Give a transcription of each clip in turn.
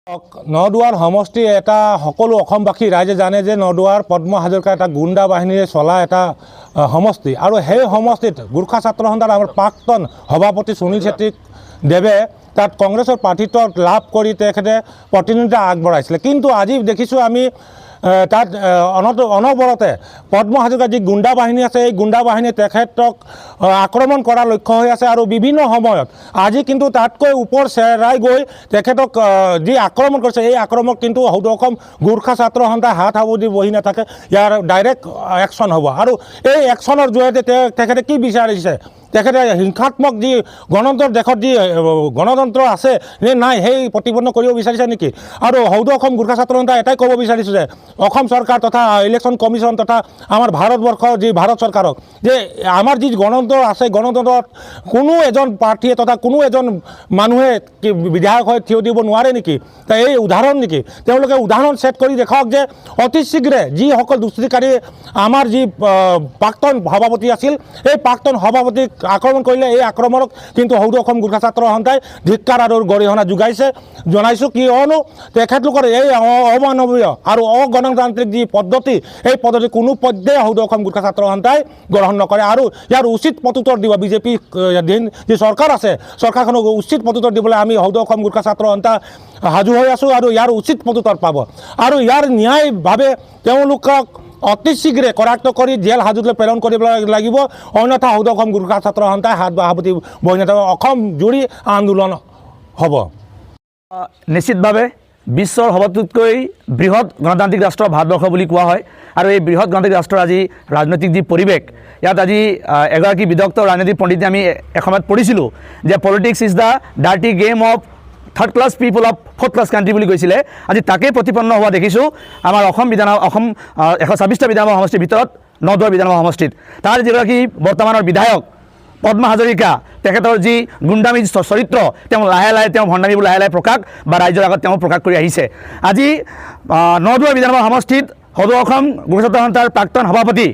নদুৱাৰ সমষ্টি এটা সকলো অসমবাসী ৰাইজে জানে যে নদুৱাৰ পদ্ম হাজৰিকা এটা গুণ্ডা বাহিনীৰে চলা এটা সমষ্টি আৰু সেই সমষ্টিত গোৰ্খা ছাত্ৰ সন্থাৰ আমাৰ প্ৰাক্তন সভাপতি সুনীল ছেত্ৰী দেৱে তাত কংগ্ৰেছৰ প্ৰাৰ্থিত্ব লাভ কৰি তেখেতে প্ৰতিনিধিত্ব আগবঢ়াইছিলে। কিন্তু আজি দেখিছোঁ আমি তাত অনবৰতে পদ্ম হাজৰিকাৰ যি গুণ্ডা বাহিনী আছে এই গুণ্ডা বাহিনীয়ে তেখেতক আক্ৰমণ কৰাৰ লক্ষ্য হৈ আছে আৰু বিভিন্ন সময়ত আজি কিন্তু তাতকৈ ওপৰ চেৰাই গৈ তেখেতক যি আক্ৰমণ কৰিছে এই আক্ৰমণ কিন্তু সদৌ অসম গোৰ্খা ছাত্ৰ সন্থাই হাত সাৱটি বহি নাথাকে, ইয়াৰ ডাইৰেক্ট একশ্যন হ'ব। আৰু এই একশ্যনৰ জৰিয়তে তেখেতে কি বিচাৰিছে, তেখেতে হিংসাত্মক যি গণতন্ত্ৰৰ দেশত যি গণতন্ত্ৰ আছে নে নাই সেই প্ৰতিপন্ন কৰিব বিচাৰিছে নেকি? আৰু সদৌ অসম গোৰ্খা ছাত্ৰ সন্থাই এটাই ক'ব বিচাৰিছোঁ যে অসম চৰকাৰ তথা ইলেকশ্যন কমিশ্যন তথা আমাৰ ভাৰতবৰ্ষৰ যি ভাৰত চৰকাৰক যে আমাৰ যি গণতন্ত্ৰ আছে গণতন্ত্ৰত কোনো এজন প্ৰাৰ্থীয়ে তথা কোনো এজন মানুহে বিধায়ক হৈ থিয় দিব নোৱাৰে নেকি? এই উদাহৰণ নেকি? তেওঁলোকে উদাহৰণ ছেট কৰি দেখাওক যে অতি শীঘ্ৰে যিসকল দুষ্কৃতিকাৰী আমাৰ যি প্ৰাক্তন সভাপতি আছিল এই প্ৰাক্তন সভাপতিক আক্ৰমণ কৰিলে এই আক্ৰমণক কিন্তু সদৌ অসম গোৰ্খা ছাত্ৰ সন্থাই ধিক্কাৰ আৰু গৰিহণা জনাইছোঁ। কিয়নো তেখেতলোকৰ এই অমানৱীয় আৰু অগণতান্ত্ৰিক যি পদ্ধতি এই পদ্ধতি কোনো পৰ্যায়ে সদৌ অসম গোৰ্খা ছাত্ৰ সন্থাই গ্ৰহণ নকৰে আৰু ইয়াৰ উচিত প্ৰত্যুত্তৰ দিব। বিজেপি যি চৰকাৰ আছে চৰকাৰখনক উচিত প্ৰত্যুত্তৰ দিবলৈ আমি সদৌ অসম গোৰ্খা ছাত্ৰ সন্থা সাজু হৈ আছোঁ আৰু ইয়াৰ উচিত প্ৰত্যুত্তৰ পাব আৰু ইয়াৰ ন্যায়ভাৱে তেওঁলোকক অতি শীঘ্ৰে কৰায়ত্ব কৰি জেল হাজতলৈ প্ৰেৰণ কৰিব লাগিব, অন্যথা সদৌ অসম গোৰ্খা ছাত্ৰ সন্থাই হাত সাৱটি বহি নাথাকে, অসম জুৰি আন্দোলন হ'ব। নিশ্চিতভাৱে বিশ্বৰ সবাতোতকৈ বৃহৎ গণতান্ত্ৰিক ৰাষ্ট্ৰ ভাৰতবৰ্ষ বুলি কোৱা হয় আৰু এই বৃহৎ গণতান্ত্ৰিক ৰাষ্ট্ৰৰ আজি ৰাজনৈতিক যি পৰিৱেশ ইয়াত আজি এগৰাকী বিদগ্ধ ৰাজনৈতিক পণ্ডিতে আমি এসময়ত পঢ়িছিলোঁ যে politics is the dirty game of third class people of fourth class country বুলি কৈছিলে। আজি তাকেই প্ৰতিপন্ন হোৱা দেখিছোঁ আমাৰ অসম 126টা বিধানসভা সমষ্টিৰ ভিতৰত নদুৱাৰ বিধানসভা সমষ্টিত। তাৰ যিগৰাকী বৰ্তমানৰ বিধায়ক পদ্ম হাজৰিকা তেখেতৰ যি গুণ্ডামী চৰিত্ৰ তেওঁ লাহে লাহে তেওঁ ভণ্ডামীবোৰ লাহে লাহে প্ৰকাশ বা ৰাইজৰ আগত তেওঁ প্ৰকাশ কৰি আহিছে। আজি নদুৱাৰ বিধানসভা সমষ্টিত সদৌ অসম গোৰ্খা ছাত্ৰ সন্থাৰ প্ৰাক্তন সভাপতি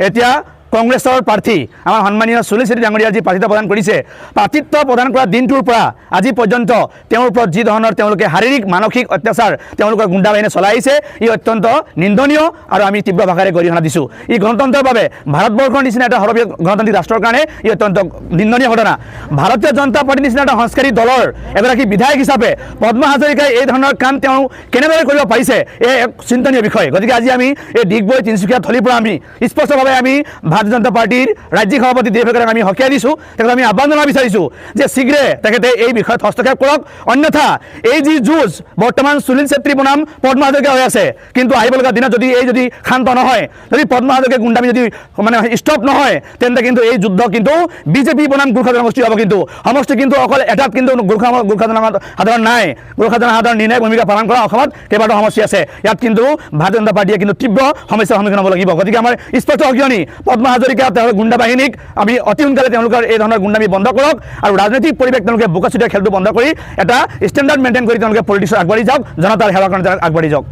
এতিয়া কংগ্ৰেছৰ প্ৰাৰ্থী আমাৰ সন্মানীয় সুনীল ছেত্ৰী ডাঙৰীয়া যি প্ৰাৰ্থিত্ব প্ৰদান কৰিছে, প্ৰাৰ্থিত্ব প্ৰদান কৰা দিনটোৰ পৰা আজি পৰ্যন্ত তেওঁৰ ওপৰত যি ধৰণৰ তেওঁলোকে শাৰীৰিক মানসিক অত্যাচাৰ তেওঁলোকৰ গুণ্ডা বাহিনীয়ে চলাই আহিছে ই অত্যন্ত নিন্দনীয় আৰু আমি তীব্ৰ ভাষাৰে গৰিহণা দিছোঁ। ই গণতন্ত্ৰৰ বাবে ভাৰতবৰ্ষৰ নিচিনা এটা সৰ্ববৃহৎ গণতান্ত্ৰিক ৰাষ্ট্ৰৰ কাৰণে ই অত্যন্ত নিন্দনীয় ঘটনা। ভাৰতীয় জনতা পাৰ্টীৰ নিচিনা এটা সংস্কাৰী দলৰ এগৰাকী বিধায়ক হিচাপে পদ্ম হাজৰিকাই এই ধৰণৰ কাম তেওঁ কেনেদৰে কৰিব পাৰিছে এই এক চিন্তনীয় বিষয়। গতিকে আজি আমি এই ডিগবৈ তিনিচুকীয়া থলীৰ পৰা আমি স্পষ্টভাৱে আমি ভাৰতীয় জনতা পাৰ্টিৰ ৰাজ্যিক সভাপতি দেৱেগৌড়াক আমি সকীয়াই দিছোঁ, তেখেতক আমি আহ্বান জনাব বিচাৰিছোঁ যে শীঘ্ৰে তেখেতে এই বিষয়ত হস্তক্ষেপ কৰক, অন্যথা এই যি যুঁজ বৰ্তমান সুনীল ছেত্ৰী বনাম পদ্ম হাজৰিকা হৈ আছে কিন্তু আহিবলগা দিনত যদি ক্ষান্ত নহয়, যদি পদ্ম হাজৰিকা গুণ্ডামী যদি ষ্টপ নহয় তেন্তে কিন্তু এই যুদ্ধ কিন্তু বিজেপি বনাম গোৰ্খা জনগোষ্ঠী হ'ব। কিন্তু সমষ্টি কিন্তু অকল এটাত কিন্তু গোৰ্খা জনসাধাৰণ নাই, গোৰ্খা জনসাধাৰণ নিৰ্ণায়ক ভূমিকা পালন কৰা অসমত কেইবাটাও সমষ্টি আছে, ইয়াত কিন্তু ভাৰতীয় জনতা পাৰ্টীয়ে কিন্তু তীব্ৰ সমস্যাৰ সন্মুখীন হ'ব লাগিব। গতিকে আমাৰ স্পষ্ট সকিয়নি পদ্ম হাজৰিকা তেওঁলোকৰ গুণ্ডা বাহিনীক আমি অতি সোনকালে তেওঁলোকৰ এই ধৰণৰ গুণ্ডামী বন্ধ কৰক আৰু ৰাজনৈতিক পৰিৱেশ তেওঁলোকে বোকাচুতীয়া খেলটো বন্ধ কৰি এটা ষ্টেণ্ডাৰ্ড মেইনটেইন কৰি তেওঁলোকে পলিটিক্সত আগবাঢ়ি যাওক, জনতাৰ সেৱা কাৰণে আগবাঢ়ি যাওক।